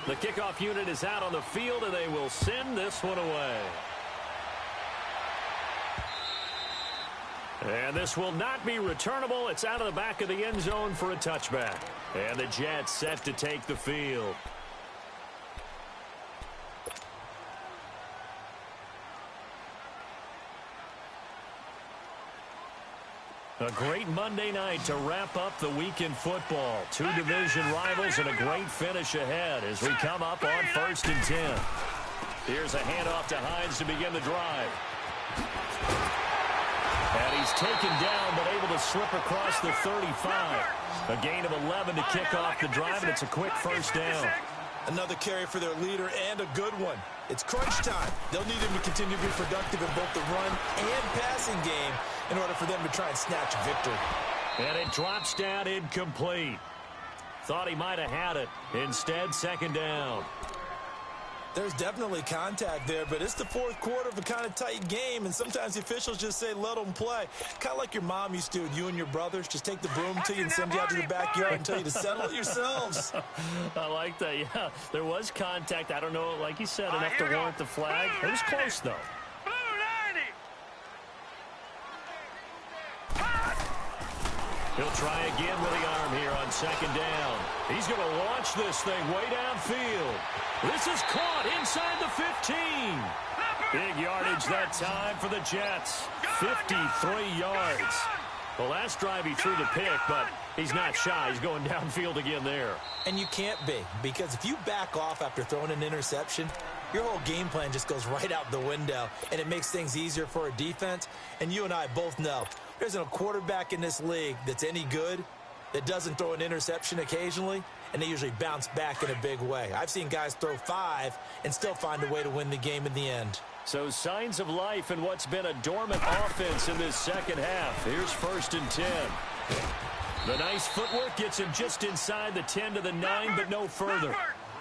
The kickoff unit is out on the field, and they will send this one away. And this will not be returnable. It's out of the back of the end zone for a touchback. And the Jets set to take the field. A great Monday night to wrap up the week in football. 2 division rivals and a great finish ahead as we come up on 1st and 10. Here's a handoff to Hines to begin the drive. And he's taken down, but able to slip across the 35. A gain of 11 to kick off the drive, and it's a quick first down. Another carry for their leader, and a good one. It's crunch time. They'll need him to continue to be productive in both the run and passing game in order for them to try and snatch victory. And it drops down incomplete. Thought he might have had it. Instead, second down. There's definitely contact there, but it's the fourth quarter of a kind of tight game, and sometimes the officials just say, let them play. Kind of like your mom used to with you and your brothers. Just take the broom to you and send you out to the backyard and tell you to settle it yourselves. I like that, yeah. There was contact. I don't know, like you said, enough to warrant the flag. It was close, though. He'll try again with the arm here on second down. He's going to launch this thing way downfield. This is caught inside the 15. Big yardage that time for the Jets. 53 yards. The last drive he threw the pick, but he's not shy. He's going downfield again there. And you can't be, because if you back off after throwing an interception, your whole game plan just goes right out the window, and it makes things easier for a defense. And you and I both know there isn't a quarterback in this league that's any good that doesn't throw an interception occasionally, and they usually bounce back in a big way. I've seen guys throw 5 and still find a way to win the game in the end. So signs of life in what's been a dormant offense in this second half. Here's 1st and 10. The nice footwork gets him just inside the 10 to the 9, but no further.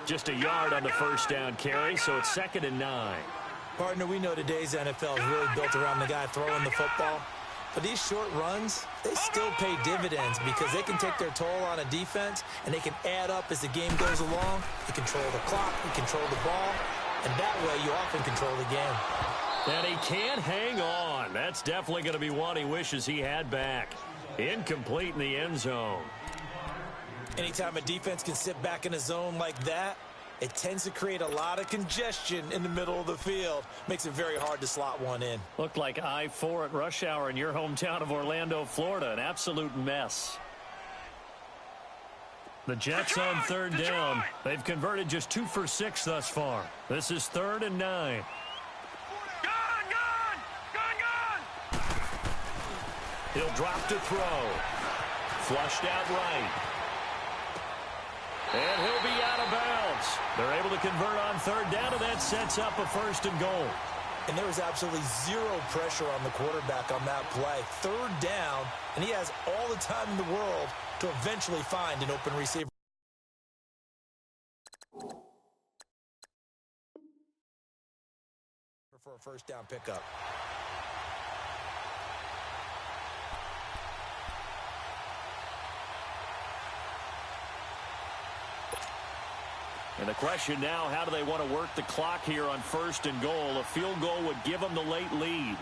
Just a yard on the first down carry, so it's 2nd and 9. Partner, we know today's NFL is really built around the guy throwing the football. But these short runs, they still pay dividends because they can take their toll on a defense, and they can add up as the game goes along. You control the clock, you control the ball, and that way you often control the game. And he can't hang on. That's definitely going to be one he wishes he had back. Incomplete in the end zone. Anytime a defense can sit back in a zone like that, it tends to create a lot of congestion in the middle of the field. Makes it very hard to slot one in. Looked like I-4 at rush hour in your hometown of Orlando, Florida. An absolute mess. The Jets on 3rd down. They've converted just 2 for 6 thus far. This is 3rd and 9. He'll drop to throw. Flushed out right. And he'll be out of bounds. They're able to convert on 3rd down, and that sets up a 1st and goal. And there was absolutely zero pressure on the quarterback on that play. 3rd down, and he has all the time in the world to eventually find an open receiver. For a 1st down pickup. And the question now, how do they want to work the clock here on 1st and goal? A field goal would give them the late lead.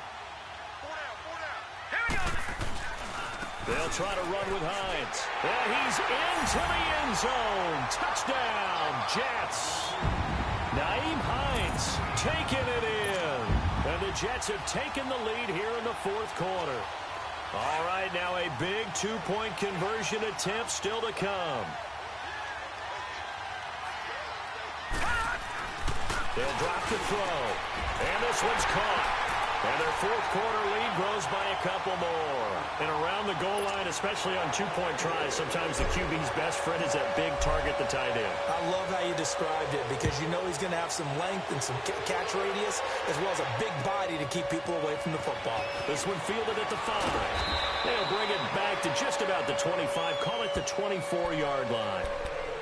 They'll try to run with Hines. And he's into the end zone. Touchdown, Jets. Nyheim Hines taking it in. And the Jets have taken the lead here in the 4th quarter. All right, now a big 2-point conversion attempt still to come. They'll drop to throw. And this one's caught. And their 4th quarter lead grows by a couple more. And around the goal line, especially on 2-point tries, sometimes the QB's best friend is that big target, the tight end. I love how you described it because you know he's going to have some length and some catch radius as well as a big body to keep people away from the football. This one fielded at the 5. They'll bring it back to just about the 25. Call it the 24-yard line.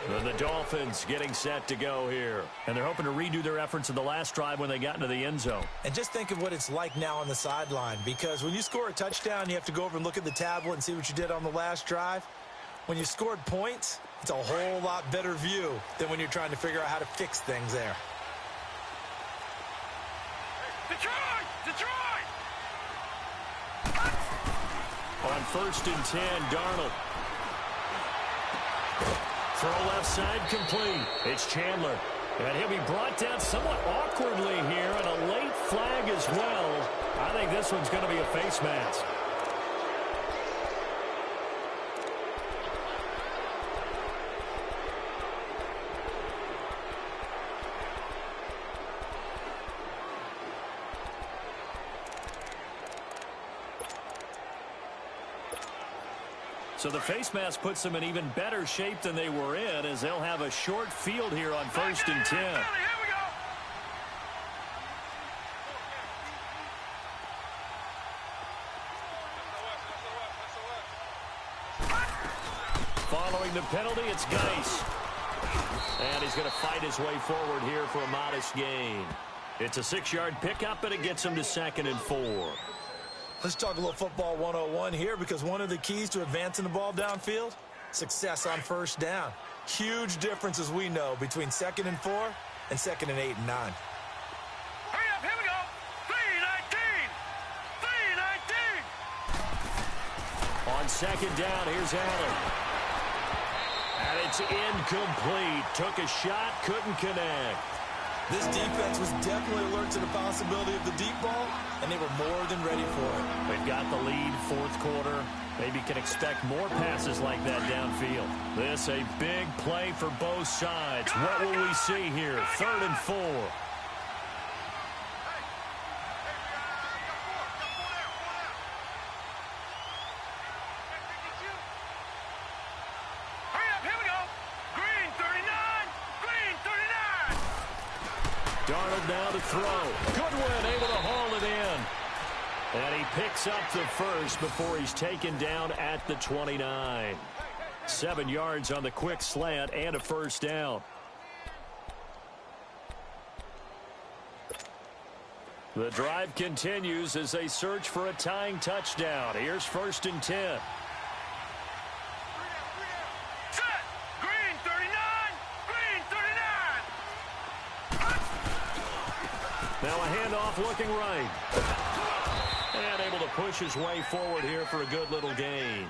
And the Dolphins getting set to go here. And they're hoping to redo their efforts in the last drive when they got into the end zone. And just think of what it's like now on the sideline, because when you score a touchdown, you have to go over and look at the tablet and see what you did on the last drive. When you scored points, it's a whole lot better view than when you're trying to figure out how to fix things there. Detroit! Detroit! On 1st and 10, Darnold. Throw left side complete. It's Chandler. And he'll be brought down somewhat awkwardly here, and a late flag as well. I think this one's going to be a face mask. So the face mask puts them in even better shape than they were in, as they'll have a short field here on 1st and 10. Here we go. Following the penalty, it's Geis. And he's going to fight his way forward here for a modest gain. It's a 6-yard pickup, and it gets him to 2nd and 4. Let's talk a little football 101 here, because one of the keys to advancing the ball downfield, success on 1st down. Huge difference, as we know, between 2nd and 4 and 2nd and 8 and 9. Hurry up, here we go. 3-19. 3-19. On 2nd down, here's Allen. And it's incomplete. Took a shot, couldn't connect. This defense was definitely alert to the possibility of the deep ball, and they were more than ready for it. They've got the lead, 4th quarter. Maybe can expect more passes like that downfield. This a big play for both sides. What will we see here? 3rd and 4. Hurry up, here we go. Green 39. Green 39. Darnold now to throw. Goodwin able to haul it in. And he picks up the first before he's taken down at the 29. 7 yards on the quick slant and a 1st down. The drive continues as they search for a tying touchdown. Here's 1st and 10. Set. Green 39. Green 39. Now a handoff looking right. And able to push his way forward here for a good little gain.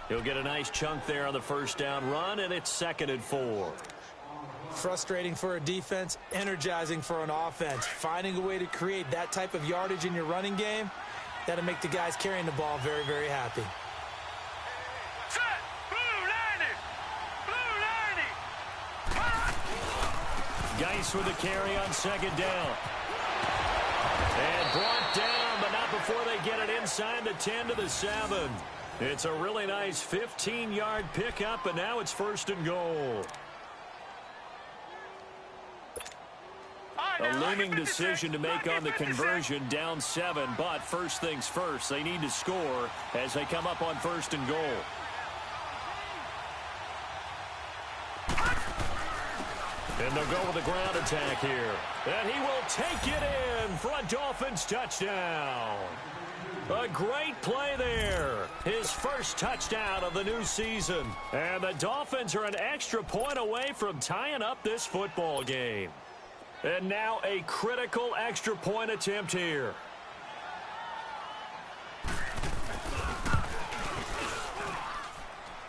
He'll get a nice chunk there on the 1st down run, and it's 2nd and 4. Frustrating for a defense, energizing for an offense. Finding a way to create that type of yardage in your running game, that'll make the guys carrying the ball very, very happy. Set. Blue 90. Blue 90. Geis with the carry on 2nd down. And brought down, but not before they get it inside the 10 to the 7. It's a really nice 15-yard pickup, and now it's 1st and goal. A looming decision to make on the conversion, down 7, but first things first, they need to score as they come up on 1st and goal. And they'll go with the ground attack here. And he will take it in for a Dolphins touchdown. A great play there. His first touchdown of the new season. And the Dolphins are an extra point away from tying up this football game. And now a critical extra point attempt here.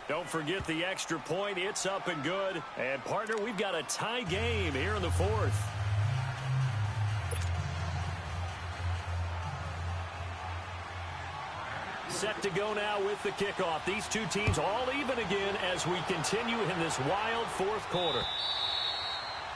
Don't forget the extra point. It's up and good. And, partner, we've got a tie game here in the 4th. Set to go now with the kickoff. These two teams all even again as we continue in this wild 4th quarter.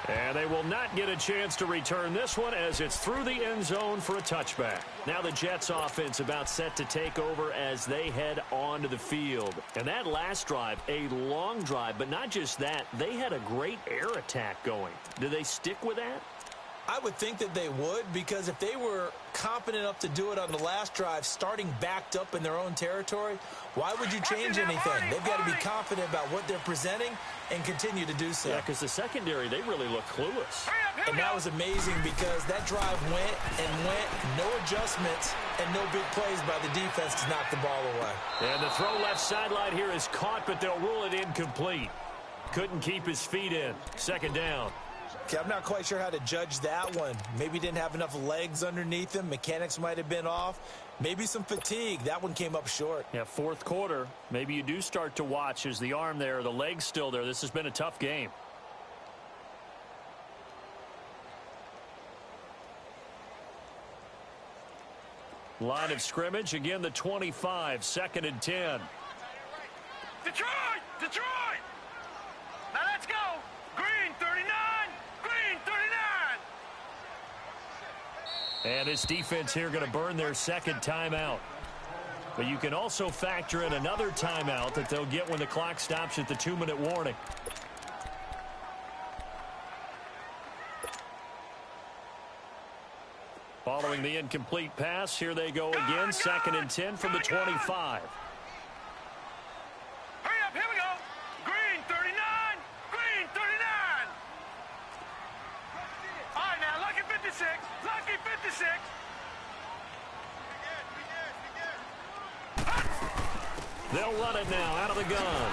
And they will not get a chance to return this one as it's through the end zone for a touchback. Now the Jets offense about set to take over as they head onto the field. And that last drive, a long drive, but not just that, they had a great air attack going. Do they stick with that? I would think that they would, because if they were confident enough to do it on the last drive, starting backed up in their own territory, why would you change anything? They've got to be confident about what they're presenting and continue to do so. Yeah, because the secondary, they really look clueless. And that was amazing because that drive went and went, no adjustments and no big plays by the defense to knock the ball away. And the throw left sideline here is caught, but they'll rule it incomplete. Couldn't keep his feet in. 2nd down. Okay, I'm not quite sure how to judge that one. Maybe didn't have enough legs underneath him. Mechanics might have been off. Maybe some fatigue. That one came up short. Yeah, 4th quarter. Maybe you do start to watch as the arm there, the leg's still there. This has been a tough game. Line of scrimmage, again the 25, 2nd and 10. Detroit! Detroit! Now let's go! Green 39! Green 39! And this defense here going to burn their 2nd timeout. But you can also factor in another timeout that they'll get when the clock stops at the 2-minute warning. Following the incomplete pass, here they go again. 2nd and 10 from the 25. Hurry up, here we go. Green 39, green 39. All right, now, lucky 56, lucky 56. They'll run it now out of the gun.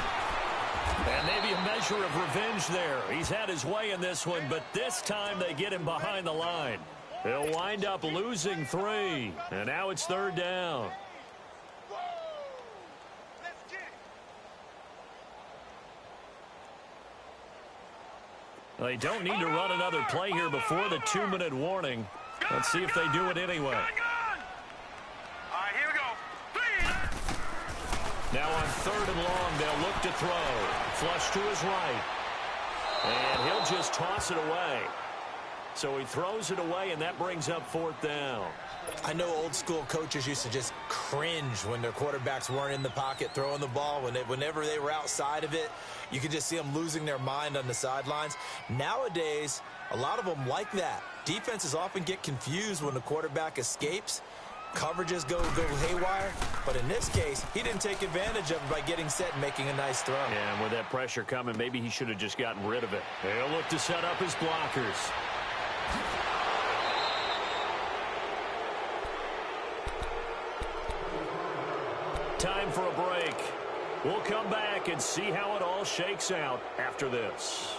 And maybe a measure of revenge there. He's had his way in this one, but this time they get him behind the line. He'll wind up losing 3. And now it's 3rd down. They don't need to run another play here before the 2-minute warning. Let's see if they do it anyway. Now on 3rd and long, they'll look to throw. Flush to his right. And he'll just toss it away. So he throws it away, and that brings up 4th down. I know old school coaches used to just cringe when their quarterbacks weren't in the pocket throwing the ball. Whenever they were outside of it, you could just see them losing their mind on the sidelines. Nowadays, a lot of them like that. Defenses often get confused when the quarterback escapes. Coverages go haywire, but in this case, he didn't take advantage of it by getting set and making a nice throw. Yeah, and with that pressure coming, maybe he should have just gotten rid of it. They'll look to set up his blockers. Time for a break. We'll come back and see how it all shakes out after this.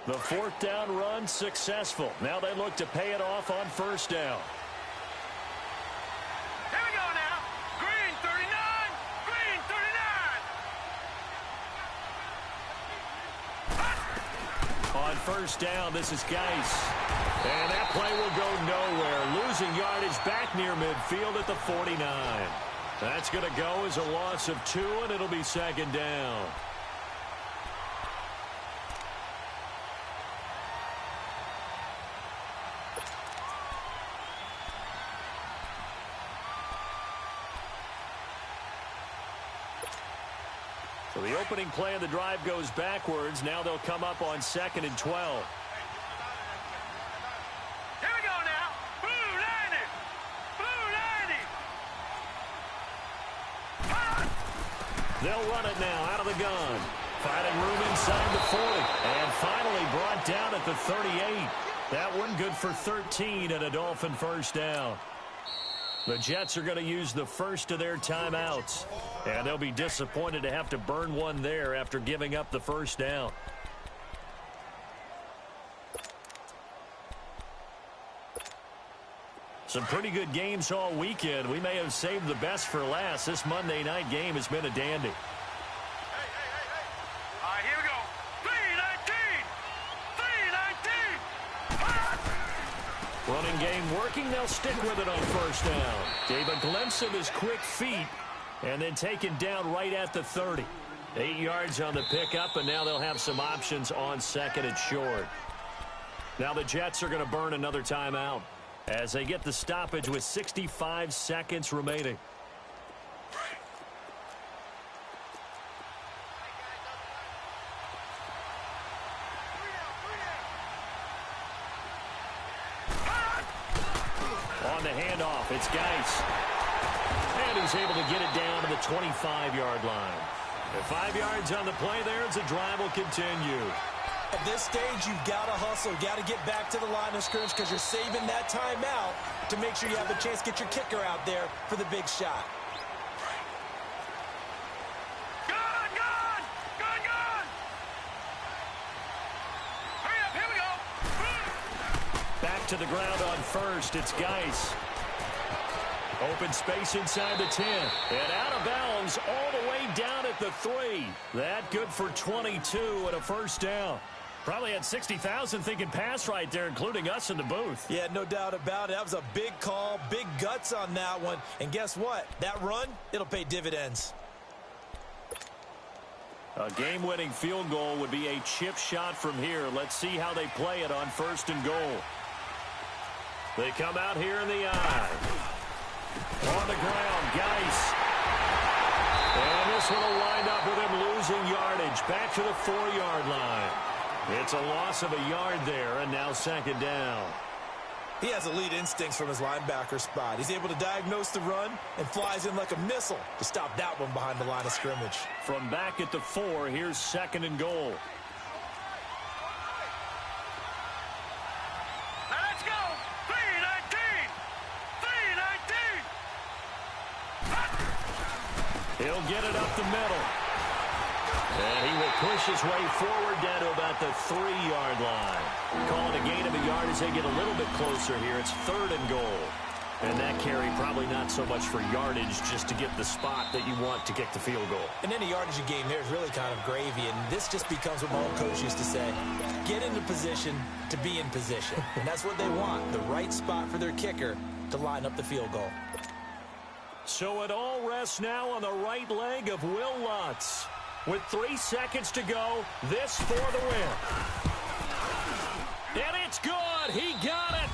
The 4th down run successful. Now they look to pay it off on 1st down. Here we go now. Green 39, green 39. On 1st down, this is Geis. And that play will go nowhere. Losing yardage back near midfield at the 49. That's going to go as a loss of 2, and it'll be 2nd down. So the opening play of the drive goes backwards. Now they'll come up on 2nd and 12. Here we go now. Blue 90. Blue 90. They'll run it now out of the gun. Finding room inside the 40. And finally brought down at the 38. That one good for 13 and a Dolphin 1st down. The Jets are going to use the first of their timeouts. And they'll be disappointed to have to burn one there after giving up the 1st down. Some pretty good games all weekend. We may have saved the best for last. This Monday night game has been a dandy. All right, here we go. 3-19. 3-19. Running game working. They'll stick with it on 1st down. Gave a glimpse of his quick feet and then taken down right at the 30. 8 yards on the pickup, and now they'll have some options on 2nd and short. Now the Jets are going to burn another timeout as they get the stoppage with 65 seconds remaining. On the handoff, it's Geis. And he's able to get it down to the 25-yard line. And 5 yards on the play there as the drive will continue. At this stage, you've got to hustle. You've got to get back to the line of scrimmage because you're saving that timeout to make sure you have a chance to get your kicker out there for the big shot. Good, good, good, good. Hurry up, here we go. Back to the ground on 1st. It's Geis. Open space inside the 10. And out of bounds all the way down at the 3. That good for 22 and a 1st down. Probably had 60,000 thinking pass right there, including us in the booth. Yeah, no doubt about it. That was a big call, big guts on that one. And guess what? That run, it'll pay dividends. A game-winning field goal would be a chip shot from here. Let's see how they play it on 1st and goal. They come out here in the eye. On the ground, Geis. And this one will wind up with him losing yardage. Back to the 4-yard line. It's a loss of a yard there, and now 2nd down. He has elite instincts from his linebacker spot. He's able to diagnose the run and flies in like a missile to stop that one behind the line of scrimmage. From back at the 4, here's 2nd and goal. Now let's go. 3-19. 3-19. He'll get it up the middle. And he will push his way forward down to about the 3-yard line. Calling a gain of a yard as they get a little bit closer here. It's 3rd and goal. And that carry probably not so much for yardage, just to get the spot that you want to kick the field goal. And any yardage you gain there is really kind of gravy. And this just becomes what my old coach used to say. Get into position to be in position. And that's what they want. The right spot for their kicker to line up the field goal. So it all rests now on the right leg of Will Lutz. With 3 seconds to go, this for the win. And it's good. He got it.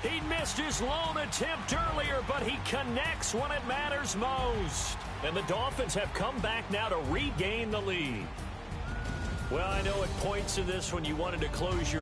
He missed his lone attempt earlier, but he connects when it matters most. And the Dolphins have come back now to regain the lead. Well, I know at points in this when you wanted to close your